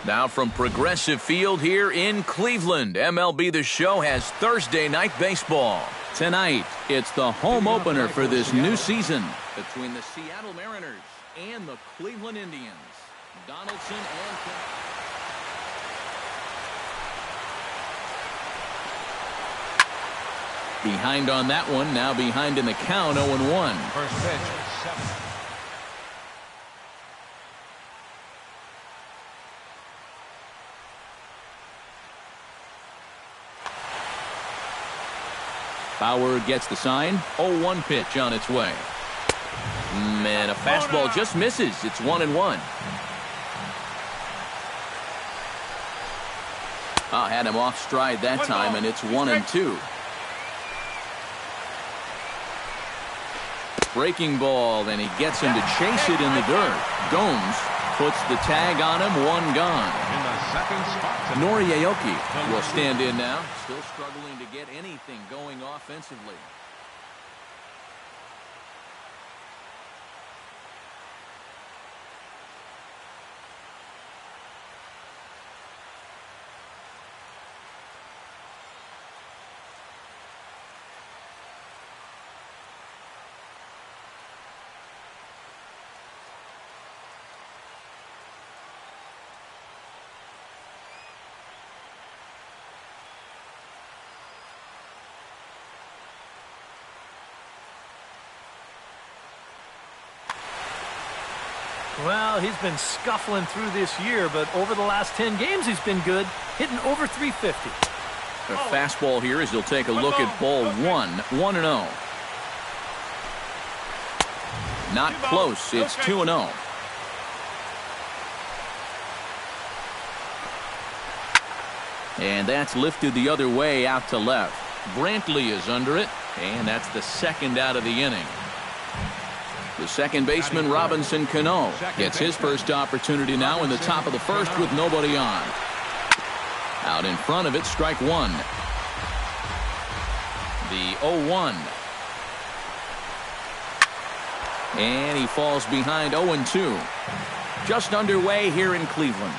Now from Progressive Field here in Cleveland, MLB The Show has Thursday night baseball. Tonight, it's the home opener for this new season between the Seattle Mariners and the Cleveland Indians. Donaldson and behind on that one, now behind in the count, 0-1. First pitch, 7. Bauer gets the sign. 0-1 pitch on its way. And a fastball just misses. It's 1-1. Had him off stride that time, and it's 1-2. Breaking ball, and he gets him to chase it in the dirt. Gomes puts the tag on him, 1 gone. In the second spot. Noriaoki will stand in now. Still struggling to get anything going offensively. Well, he's been scuffling through this year, but over the last 10 games, he's been good, hitting over 350. The fastball here as he'll take a look at ball 1, 1-0. Not close. It's 2-0. And that's lifted the other way out to left. Brantley is under it, and that's the second out of the inning. The second baseman, Robinson Cano, gets his first opportunity now in the top of the first with nobody on. Out in front of it, strike 1. The 0-1. And he falls behind 0-2. Just underway here in Cleveland.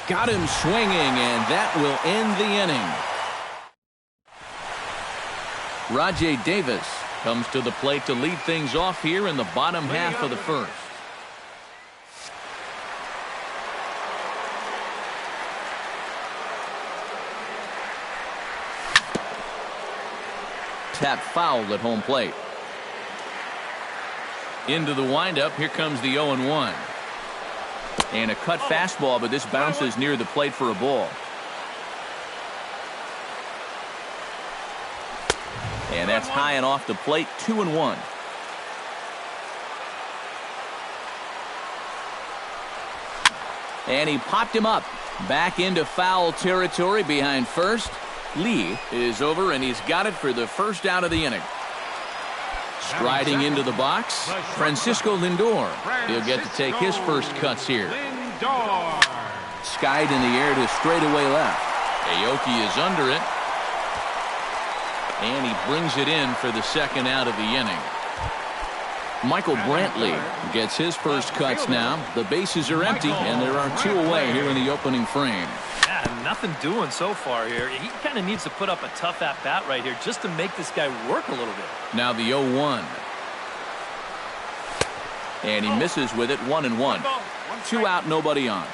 Got him swinging, and that will end the inning. Rajay Davis comes to the plate to lead things off here in the bottom half of the first. Tap foul at home plate. Into the windup, here comes the 0-1. And a cut fastball, but this bounces near the plate for a ball. And that's high and off the plate, 2-1. And he popped him up. Back into foul territory behind first. Lee is over, and he's got it for the first out of the inning. Striding into the box, Francisco Lindor. He'll get to take his first cuts here. Skied in the air to straightaway left. Aoki is under it. And he brings it in for the second out of the inning. Michael Brantley gets his first cuts now. The bases are empty, and there are 2 away here in the opening frame. Yeah, nothing doing so far here. He kind of needs to put up a tough at-bat right here just to make this guy work a little bit. Now the 0-1. And he misses with it, 1-1. 2 out, nobody on.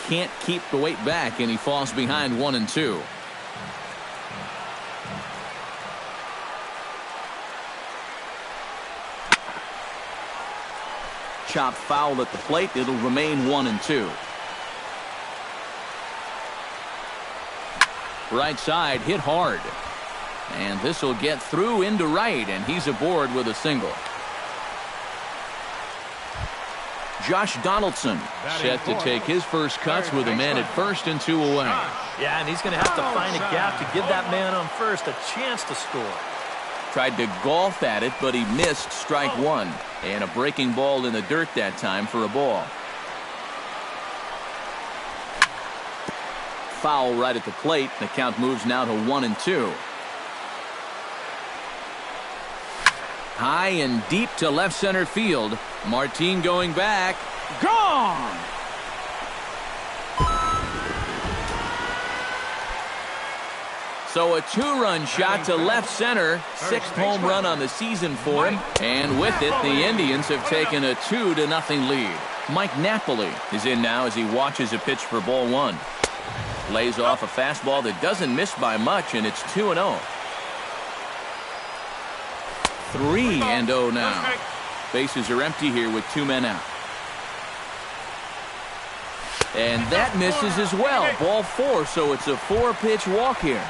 Can't keep the weight back, and he falls behind 1-2. Chopped foul at the plate. It'll remain 1-2. Right side hit hard. And this will get through into right, and he's aboard with a single. Josh Donaldson set to take his first cuts with a man at first and 2 away. Yeah, and he's going to have to find a gap to give that man on first a chance to score. Tried to golf at it, but he missed strike 1. And a breaking ball in the dirt that time for a ball. Foul right at the plate. The count moves now to 1-2. high and deep to left center field. Martin going back. Gone! So a two-run shot to left center. Sixth home run on the season for him. And with it, the Indians have taken a 2-0 lead. Mike Napoli is in now as he watches a pitch for ball one. Lays off a fastball that doesn't miss by much, and it's 2-0. 3-0 now. Bases are empty here with two men out. And that misses as well. Ball four, so it's a 4-pitch walk here.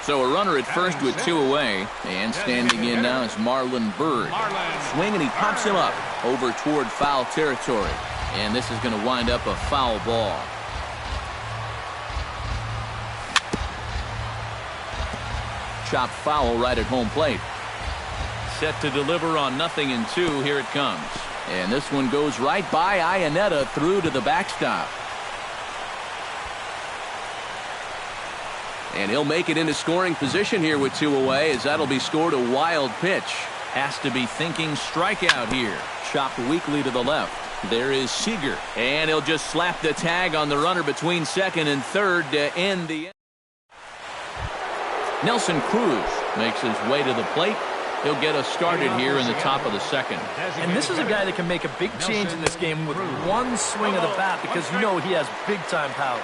So a runner at first with two away. And standing in now is Marlon Byrd. Swing, and he pops him up over toward foul territory. And this is going to wind up a foul ball. Chopped foul right at home plate. Set to deliver on 0-2. Here it comes. And this one goes right by Iannetta through to the backstop. And he'll make it into scoring position here with two away, as that'll be scored a wild pitch. Has to be thinking strikeout here. Chopped weakly to the left. There is Seager. And he'll just slap the tag on the runner between second and third to end the inning. Nelson Cruz makes his way to the plate. He'll get us started here in the top of the second. And this is a guy that can make a big change in this game with one swing of the bat, because you know he has big-time power.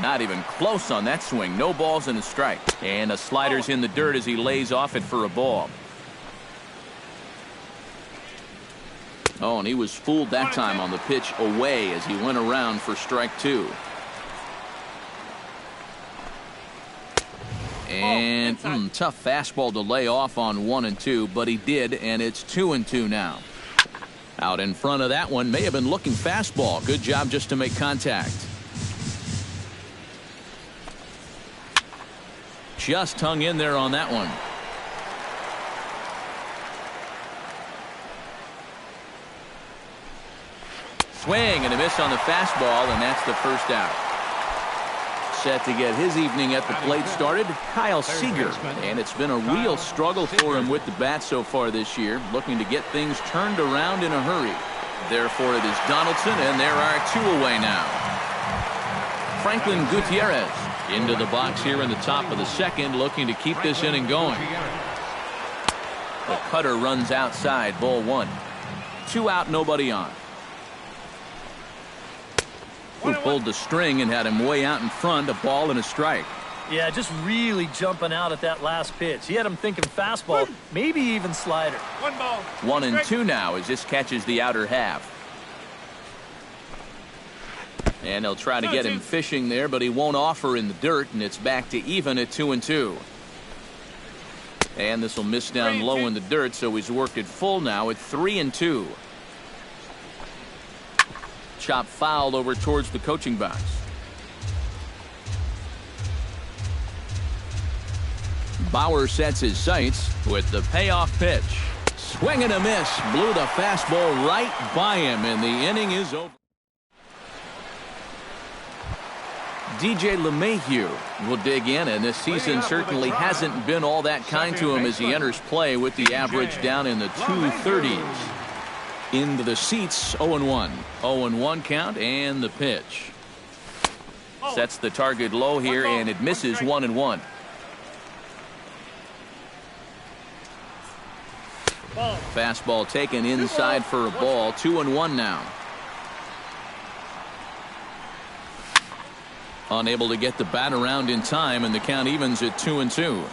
Not even close on that swing. No balls and a strike. And a slider's in the dirt as he lays off it for a ball. Oh, and he was fooled that time on the pitch away as he went around for strike two. And tough fastball to lay off on 1-2, but he did, and it's 2-2 now. Out in front of that one, may have been looking fastball. Good job just to make contact. Just hung in there on that one. Swing and a miss on the fastball, and that's the first out. Set to get his evening at the plate started, Kyle Seager. And it's been a real struggle for him with the bat so far this year, looking to get things turned around in a hurry. Therefore, it is Donaldson, and there are two away now. Franklin Gutierrez into the box here in the top of the second, looking to keep this inning going. The cutter runs outside, ball one. Two out, nobody on. Who pulled the string and had him way out in front, a ball and a strike. Yeah, just really jumping out at that last pitch. He had him thinking fastball, maybe even slider. 1-2 now as this catches the outer half. And they'll try to get him fishing there, but he won't offer in the dirt, and it's back to even at 2-2. And this will miss down low in the dirt, so he's worked it full now at 3-2. Chop fouled over towards the coaching box. Bauer sets his sights with the payoff pitch. Swing and a miss. Blew the fastball right by him, and the inning is over. DJ LeMahieu will dig in, and this season certainly hasn't been all that kind to him as he enters play with the average down in the 230s. Into the seats, 0-1. 0-1 count, and the pitch. Sets the target low here, and it misses 1-1. Fastball taken inside for a ball. 2-1 now. Unable to get the bat around in time, and the count evens at 2-2.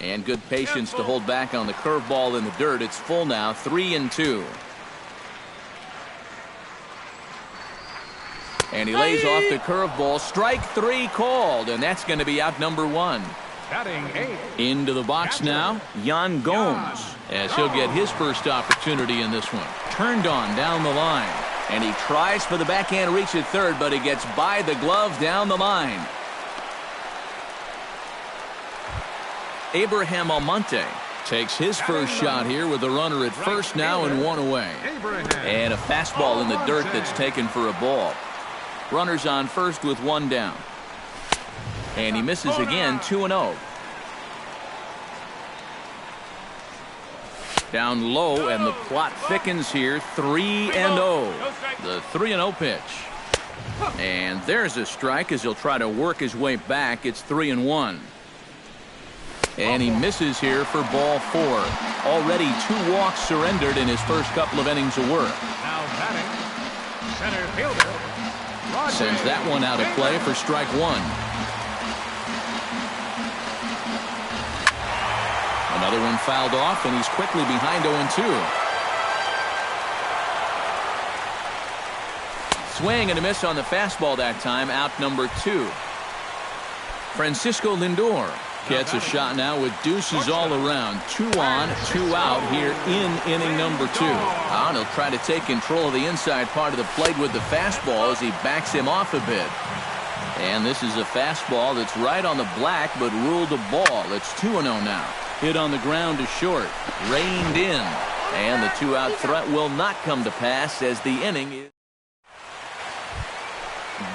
And good patience to hold back on the curveball in the dirt. It's full now, 3-2. And he lays off the curveball. Strike three called, and that's going to be out number one. Into the box now, Yan Gomes, as he'll get his first opportunity in this one. Turned on down the line, and he tries for the backhand reach at third, but he gets by the glove down the line. Abraham Almonte takes his first shot here with a runner at first now and one away. And a fastball in the dirt that's taken for a ball. Runners on first with one down. And he misses again, 2-0. Down low, and the plot thickens here, 3-0. The 3-0 pitch. And there's a strike as he'll try to work his way back. It's 3-1. And he misses here for ball 4. Already 2 walks surrendered in his first couple of innings of work. Now batting, center fielder. Sends that one out of play for strike 1. Another one fouled off, and he's quickly behind 0-2. Swing and a miss on the fastball that time, out number 2. Francisco Lindor gets a shot now with deuces all around. 2 on, 2 out here in inning number 2. And he'll try to take control of the inside part of the plate with the fastball as he backs him off a bit. And this is a fastball that's right on the black but ruled a ball. It's 2-0 now. Hit on the ground to short. Reined in. And the 2-out threat will not come to pass as the inning is.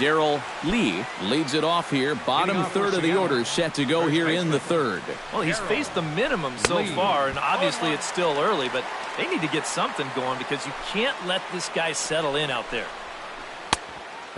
Darrell Lee leads it off here. Bottom third of the order set to go here in the 3rd. Well, he's faced the minimum so far, and obviously it's still early, but they need to get something going because you can't let this guy settle in out there.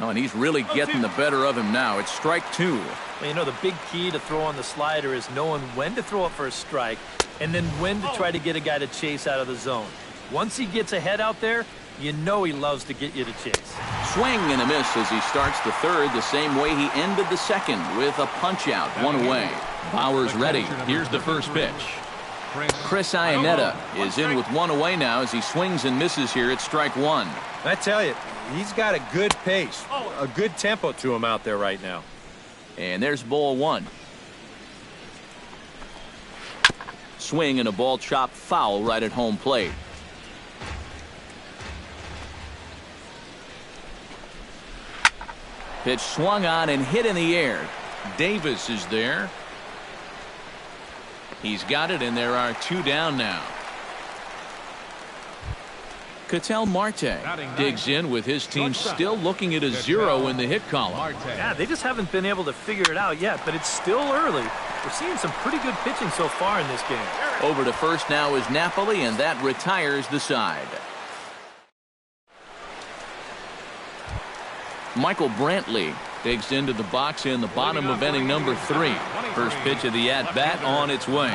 Oh, and he's really getting the better of him now. It's strike 2. Well, you know, the big key to throw on the slider is knowing when to throw it for a strike and then when to try to get a guy to chase out of the zone. Once he gets ahead out there, you know he loves to get you to chase. Swing and a miss as he starts the 3rd the same way he ended the 2nd with a punch out, 1 away. Bauer's ready. Here's the first pitch. Chris Iannetta is in with 1 away now as he swings and misses here at strike 1. I tell you, he's got a good pace, a good tempo to him out there right now. And there's ball 1. Swing and a ball chopped foul right at home plate. Pitch swung on and hit in the air. Davis is there. He's got it, and there are 2 down now. Ketel Marte digs in with his team still looking at a 0 in the hit column. Yeah, they just haven't been able to figure it out yet, but it's still early. We're seeing some pretty good pitching so far in this game. Over to first now is Napoli, and that retires the side. Michael Brantley digs into the box in the bottom of inning number 3. First pitch of the at-bat on its way.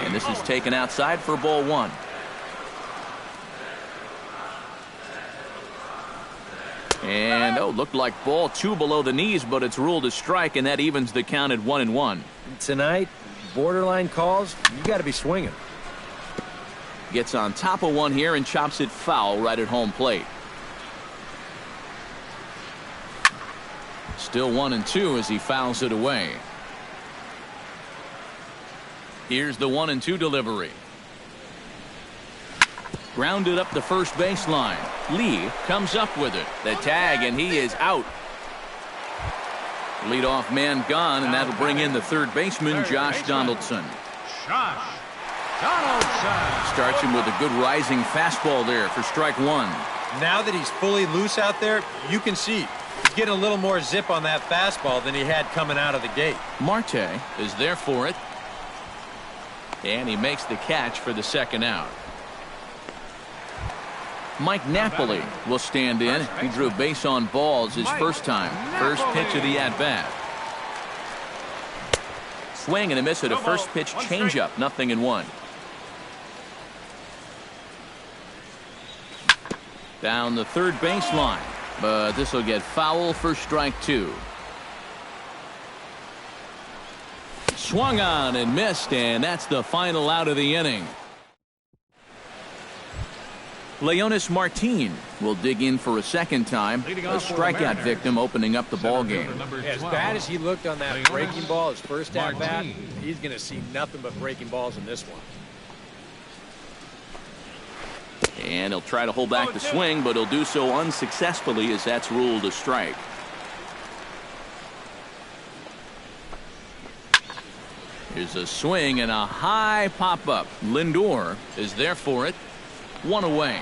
And this is taken outside for ball 1. And, looked like ball 2 below the knees, but it's ruled a strike, and that evens the count at 1-1. Tonight, borderline calls, you got to be swinging. Gets on top of one here and chops it foul right at home plate. Still 1-2 as he fouls it away. Here's the 1-2 delivery. Grounded up the first baseline. Lee comes up with it. The tag, and he is out. Leadoff man gone, and that'll bring in the 3rd baseman, Josh Donaldson. Josh Donaldson Starts him with a good rising fastball there for strike 1. Now that he's fully loose out there, you can see he's getting a little more zip on that fastball than he had coming out of the gate. Marte is there for it. And he makes the catch for the 2nd out. Mike Napoli will stand in. He drew base on balls his first time. First pitch of the at-bat. Swing and a miss at a first pitch changeup. 0-1. Down the 3rd baseline. But this will get foul for strike 2. Swung on and missed, and that's the final out of the inning. Leonis Martin will dig in for a 2nd time. A strikeout victim opening up the ball game. As bad as he looked on that breaking ball his first at bat, he's going to see nothing but breaking balls in this one. And he'll try to hold back the swing, but he'll do so unsuccessfully as that's ruled a strike. Here's a swing and a high pop-up. Lindor is there for it. 1 away.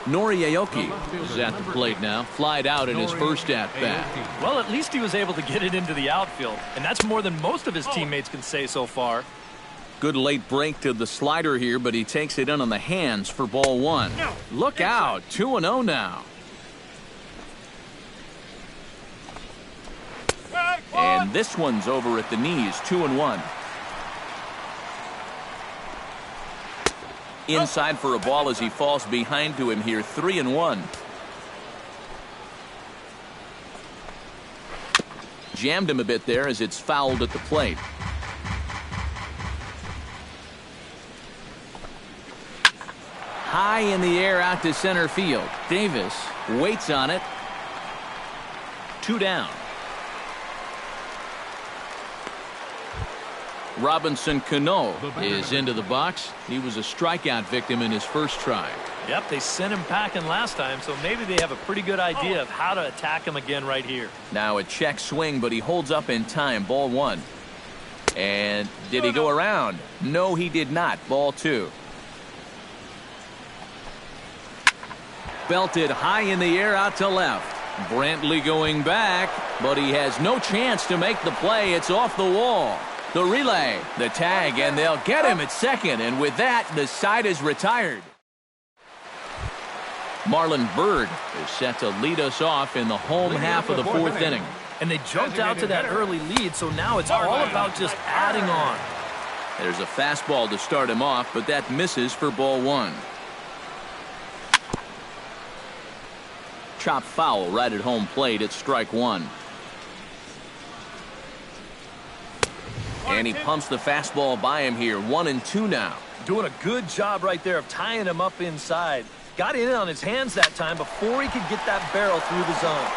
Noriaoki is at the plate now, flied out in his first at-bat. Well, at least he was able to get it into the outfield, and that's more than most of his teammates can say so far. Good late break to the slider here, but he takes it in on the hands for ball one. Look out, 2-0 now. And this one's over at the knees, 2-1. Inside for a ball as he falls behind to him here, 3-1. Jammed him a bit there as it's fouled at the plate. High in the air out to center field. Davis waits on it. 2 down. Robinson Cano is into the box. He was a strikeout victim in his first try. Yep, they sent him packing last time, so maybe they have a pretty good idea of how to attack him again right here. Now a check swing, but he holds up in time. Ball one. And did he go around? No, he did not. Ball two. Belted high in the air out to left. Brantley going back, but he has no chance to make the play. It's off the wall. The relay, the tag, and they'll get him at second. And with that, the side is retired. Marlon Byrd is set to lead us off in the home half of the fourth inning. And they jumped out to that early lead, so now it's all about just adding on. There's a fastball to start him off, but that misses for ball one. Chop foul right at home plate. It's strike one. And he pumps the fastball by him here. 1-2 now. Doing a good job right there of tying him up inside. Got in on his hands that time before he could get that barrel through the zone.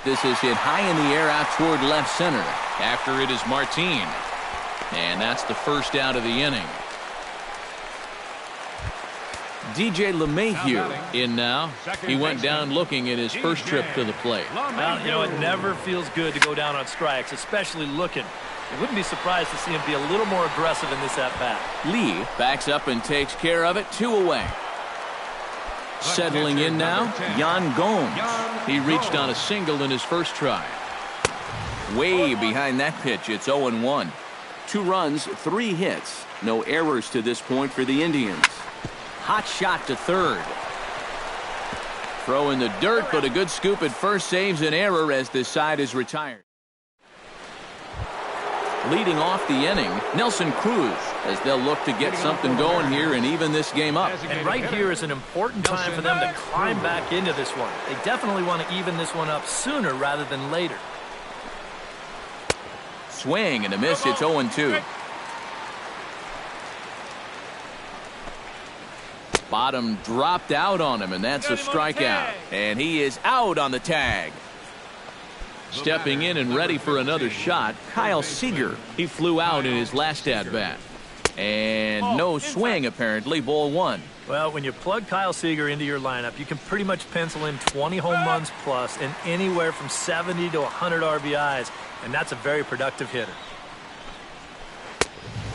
This is hit high in the air out toward left center. After it is Martin. And that's the first out of the inning. DJ LeMahieu in now. He went down looking at his first trip to the plate. Well, you know, it never feels good to go down on strikes, especially looking. I wouldn't be surprised to see him be a little more aggressive in this at-bat. Lee backs up and takes care of it. 2 away. Settling in now, Yan Gomes. He reached on a single in his first try. Way behind that pitch, it's 0-1. 2 runs, 3 hits. No errors to this point for the Indians. Hot shot to third. Throw in the dirt, but a good scoop at first saves an error as this side is retired. Leading off the inning, Nelson Cruz, as they'll look to get something going here and even this game up. And right here is an important time for them to climb back into this one. They definitely want to even this one up sooner rather than later. Swing and a miss. It's 0-2. Bottom dropped out on him, and that's a strikeout. And he is out on the tag. Stepping in and ready for another shot, Kyle Seager. He flew out in his last at-bat. And no swing, apparently. Ball one. Well, when you plug Kyle Seager into your lineup, you can pretty much pencil in 20 home runs plus and anywhere from 70 to 100 RBIs, and that's a very productive hitter.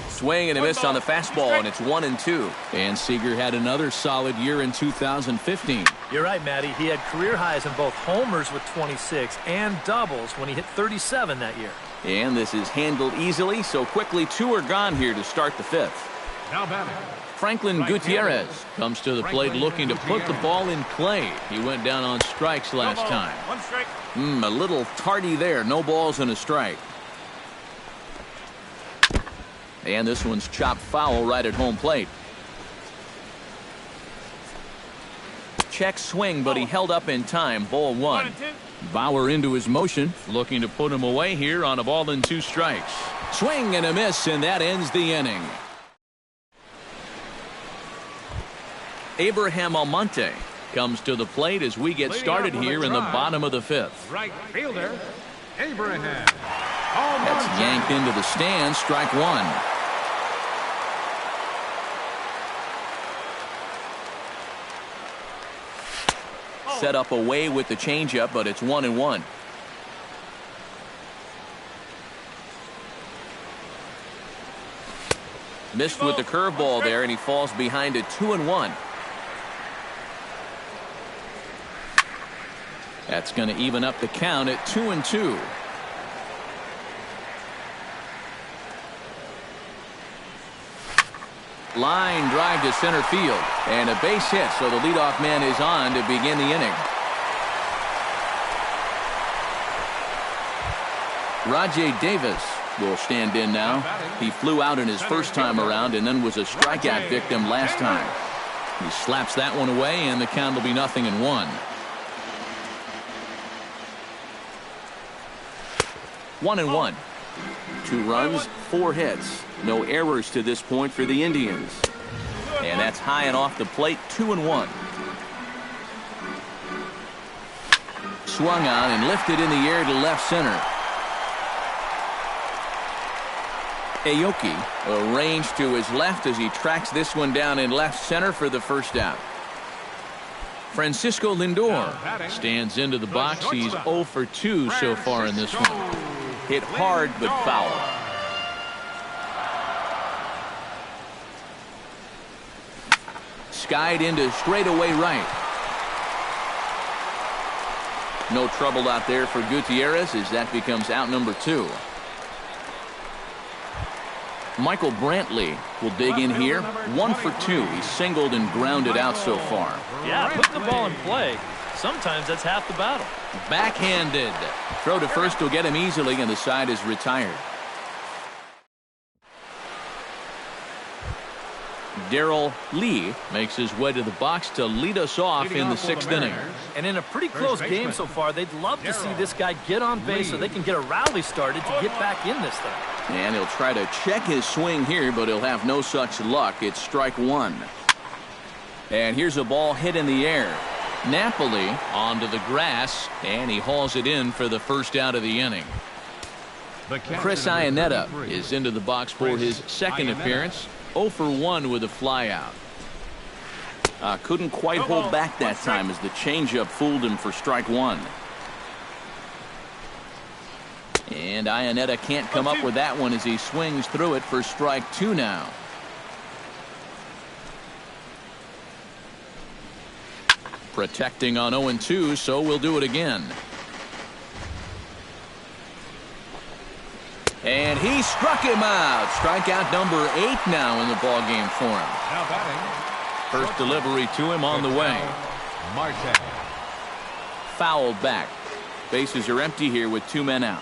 Swing and a miss on the fastball, and it's 1-2. And Seager had another solid year in 2015. You're right, Matty. He had career highs in both homers with 26 and doubles when he hit 37 that year. And this is handled easily, so quickly 2 are gone here to start the 5th. Now batting. Franklin Gutierrez comes to the plate looking to put the ball in play. He went down on strikes last time. 1 strike. A little tardy there. No balls and a strike. And this one's chopped foul right at home plate. Check swing, but he held up in time. Ball one. Bauer into his motion, looking to put him away here on a ball and 2 strikes. Swing and a miss, and that ends the inning. Abraham Almonte comes to the plate as we get started here in the bottom of the 5th. Right fielder, Abraham. That's yanked into the stands. Strike one. Set up away with the changeup, but it's 1-1. Missed with the curveball there, and he falls behind at 2-1. That's going to even up the count at 2-2. Line drive to center field, and a base hit, so the leadoff man is on to begin the inning. Rajay Davis will stand in now. He flew out in his first time around and then was a strikeout victim last time. He slaps that one away, and the count will be 0-1. 1-1. 2 runs, 4 hits. No errors to this point for the Indians. And that's high and off the plate, 2-1. Swung on and lifted in the air to left center. Aoki arranged to his left as he tracks this one down in left center for the first out. Francisco Lindor stands into the box. He's 0 for 2 so far in this one. Hit hard but foul. Skied into straightaway right. No trouble out there for Gutierrez as that becomes out number 2. Michael Brantley will dig in here. 1 for 2. He's singled and grounded out so far. Yeah, put the ball in play. Sometimes that's half the battle. Backhanded. Throw to first will get him easily, and the side is retired. Darrell Lee makes his way to the box to lead us off in the 6th inning. And in a pretty close game so far, they'd love to see this guy get on base so they can get a rally started to get back in this thing. And he'll try to check his swing here, but he'll have no such luck. It's strike 1. And here's a ball hit in the air. Napoli onto the grass, and he hauls it in for the first out of the inning. Chris Iannetta is into the box for his second appearance. 0 for 1 with a flyout. Couldn't quite hold back that time as the changeup fooled him for strike 1. And Iannetta can't come up with that one as he swings through it for strike 2 now. Protecting on 0-2, so we'll do it again. And he struck him out. Strikeout number 8 now in the ballgame for him. Now batting. First delivery to him on the way. Marte. Foul back. Bases are empty here with 2 men out.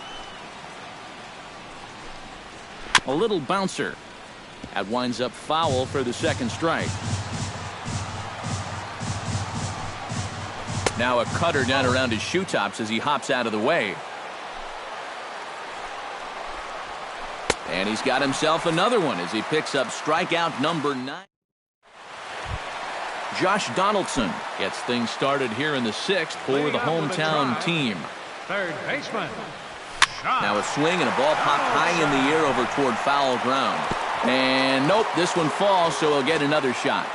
A little bouncer. That winds up foul for the second strike. Now a cutter down around his shoe tops as he hops out of the way. And he's got himself another one as he picks up strikeout number 9. Josh Donaldson gets things started here in the 6th for the hometown team. Third baseman. Now a swing and a ball popped high in the air over toward foul ground. And nope, this one falls, so he'll get another shot.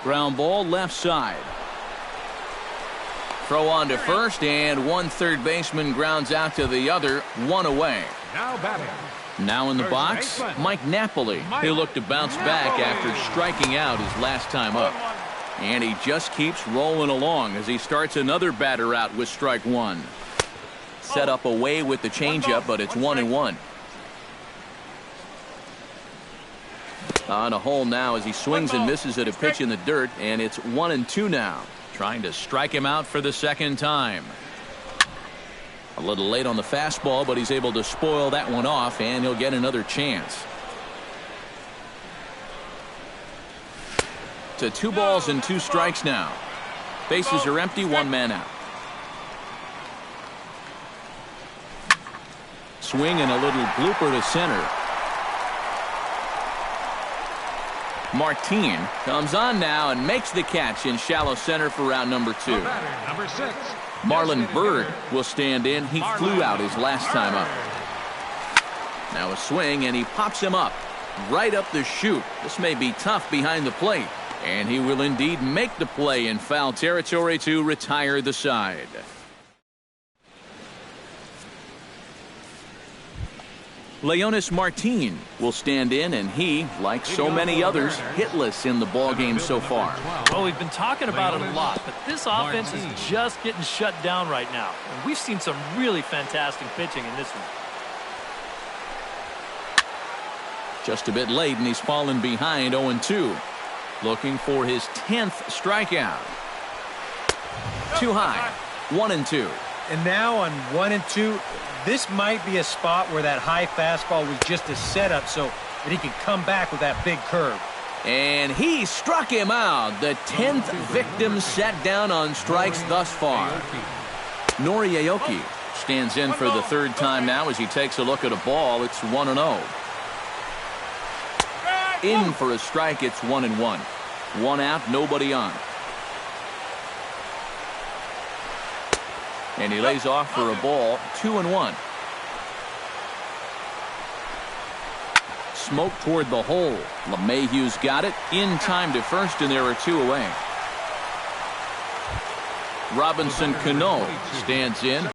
Ground ball left side. Throw on to first, and one third baseman grounds out to the other, 1 away. Now batting. Now in the box, Mike Napoli. He'll look to bounce back after striking out his last time up. And he just keeps rolling along as he starts another batter out with strike 1. Set up away with the changeup, but it's 1-1. On a hole now as he swings and misses at a pitch in the dirt, and it's 1-2 now. Trying to strike him out for the second time. A little late on the fastball, but he's able to spoil that one off, and he'll get another chance. To 2 balls and 2 strikes now. Bases are empty, 1 man out. Swing and a little blooper to center. Martin comes on now and makes the catch in shallow center for round number 2. Number 6. Marlon Byrd will stand in. He flew out his last time up. Now a swing, and he pops him up right up the chute. This may be tough behind the plate, and he will indeed make the play in foul territory to retire the side. Leonis Martin will stand in, and he, like so many others, hitless in the ballgame so far. Well, we've been talking about it a lot, but this offense is just getting shut down right now. And we've seen some really fantastic pitching in this one. Just a bit late, and he's fallen behind 0-2. Looking for his 10th strikeout. Too high. 1-2. And now on 1-2, this might be a spot where that high fastball was just a setup so that he can come back with that big curve. And he struck him out. The 10th victim set down on strikes thus far. Nori Aoki stands in for the third time now as he takes a look at a ball. It's 1-0. In for a strike, it's 1-1. One out, nobody on. And he lays off for a ball, 2-1. Smoke toward the hole. LeMahieu's got it. In time to first, and there are two away. Robinson Cano stands in.